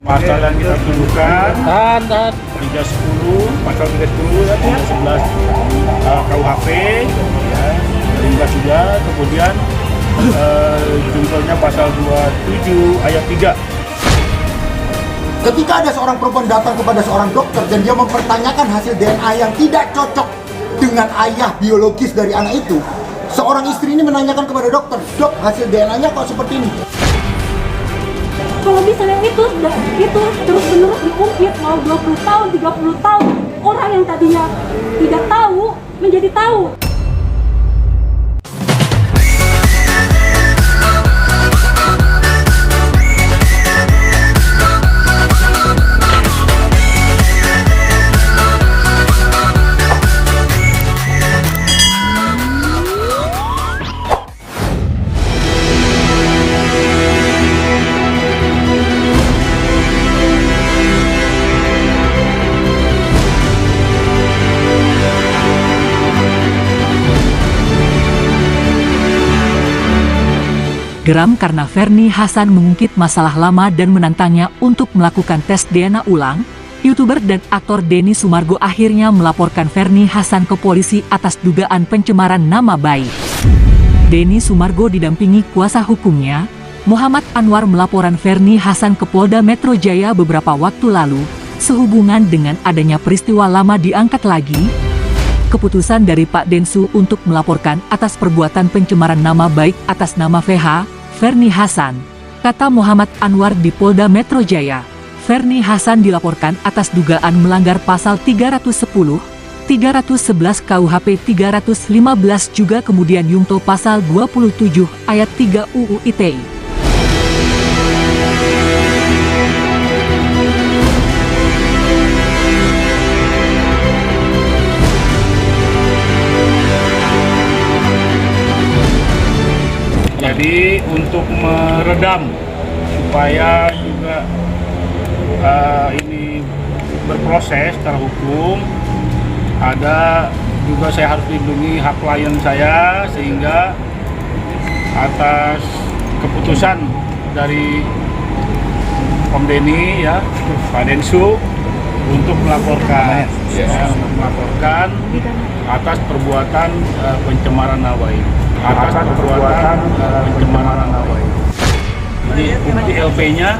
Pasal yang kita tuduhkan 310, pasal 310 ya, 311 KUHP ya, ringkas juga, kemudian juntonya pasal 27 ayat 3. Ketika ada seorang perempuan datang kepada seorang dokter dan dia mempertanyakan hasil DNA yang tidak cocok dengan ayah biologis dari anak itu, seorang istri ini menanyakan kepada dokter, "Dok, hasil DNA-nya kok seperti ini?" Kalau misalnya itu terus-menerus diungkit mau 20 tahun, 30 tahun, orang yang tadinya tidak tahu menjadi tahu. Geram karena Ferny Hassan mengungkit masalah lama dan menantangnya untuk melakukan tes DNA ulang, YouTuber dan aktor Denny Sumargo akhirnya melaporkan Ferny Hassan ke polisi atas dugaan pencemaran nama baik. Denny Sumargo didampingi kuasa hukumnya, Muhammad Anwar, melaporan Ferny Hassan ke Polda Metro Jaya beberapa waktu lalu, sehubungan dengan adanya peristiwa lama diangkat lagi. Keputusan dari Pak Densu untuk melaporkan atas perbuatan pencemaran nama baik atas nama VH, Ferny Hassan. Kata Muhammad Anwar di Polda Metro Jaya, Ferny Hassan dilaporkan atas dugaan melanggar pasal 310, 311 KUHP 315 juga kemudian yungto pasal 27 ayat 3 UU ITE. Jadi untuk meredam supaya juga ini berproses secara hukum, ada juga saya harus lindungi hak klien saya, sehingga atas keputusan dari Om Denny ya, Pak Densu untuk melaporkan atas perbuatan pencemaran nama baik. Jadi bukti LP-nya,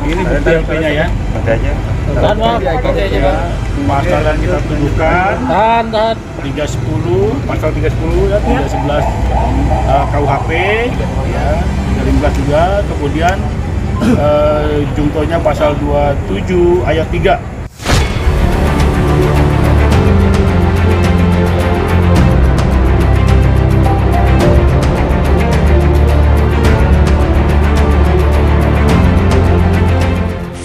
ini bukti LP-nya ya. Pasal yang kita tuduhkan 310, pasal 310 ya, 311 KUHP ya, ringkas juga, kemudian juntonya pasal 27 ayat 3.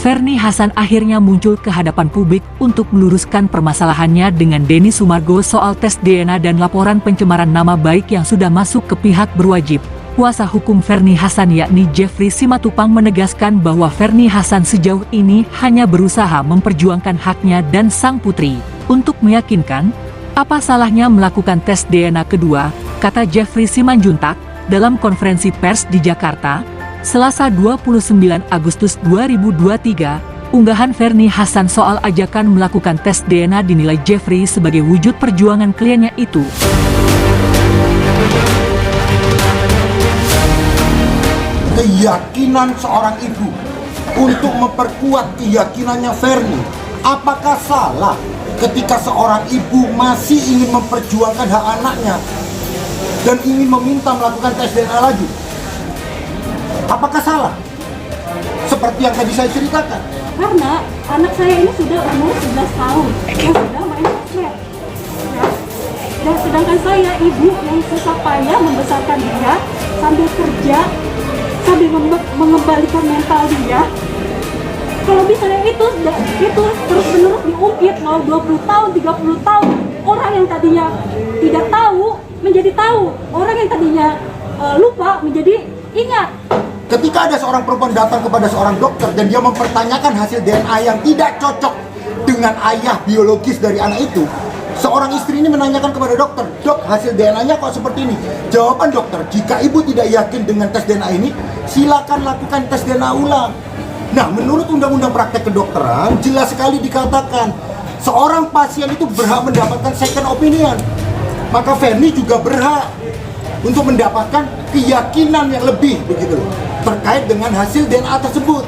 Ferny Hassan akhirnya muncul ke hadapan publik untuk meluruskan permasalahannya dengan Denny Sumargo soal tes DNA dan laporan pencemaran nama baik yang sudah masuk ke pihak berwajib. Kuasa hukum Ferny Hassan yakni Jeffrey Simatupang menegaskan bahwa Ferny Hassan sejauh ini hanya berusaha memperjuangkan haknya dan sang putri. Untuk meyakinkan, apa salahnya melakukan tes DNA kedua, kata Jeffrey Simanjuntak dalam konferensi pers di Jakarta, Selasa 29 Agustus 2023, unggahan Ferny Hassan soal ajakan melakukan tes DNA dinilai Jeffrey sebagai wujud perjuangan kliennya itu. Keyakinan seorang ibu untuk memperkuat keyakinannya Ferny, apakah salah ketika seorang ibu masih ingin memperjuangkan hak anaknya dan ingin meminta melakukan tes DNA lagi? Apakah salah? Seperti yang tadi saya ceritakan. Karena anak saya ini sudah umur 11 tahun dan sudah main sosmed ya. Dan sedangkan saya ibu yang susah payah membesarkan dia sambil kerja, sambil mengembalikan mental dia. Kalau misalnya itu terus-menerus diungkit mau 20 tahun, 30 tahun, orang yang tadinya tidak tahu menjadi tahu, orang yang tadinya lupa menjadi ingat. Ketika ada seorang perempuan datang kepada seorang dokter dan dia mempertanyakan hasil DNA yang tidak cocok dengan ayah biologis dari anak itu, seorang istri ini menanyakan kepada dokter, "Dok, hasil DNA-nya kok seperti ini?" Jawaban dokter, "Jika ibu tidak yakin dengan tes DNA ini, silakan lakukan tes DNA ulang." Nah, menurut Undang-Undang Praktek Kedokteran, jelas sekali dikatakan seorang pasien itu berhak mendapatkan second opinion. Maka Ferni juga berhak untuk mendapatkan keyakinan yang lebih begitu loh, terkait dengan hasil DNA tersebut.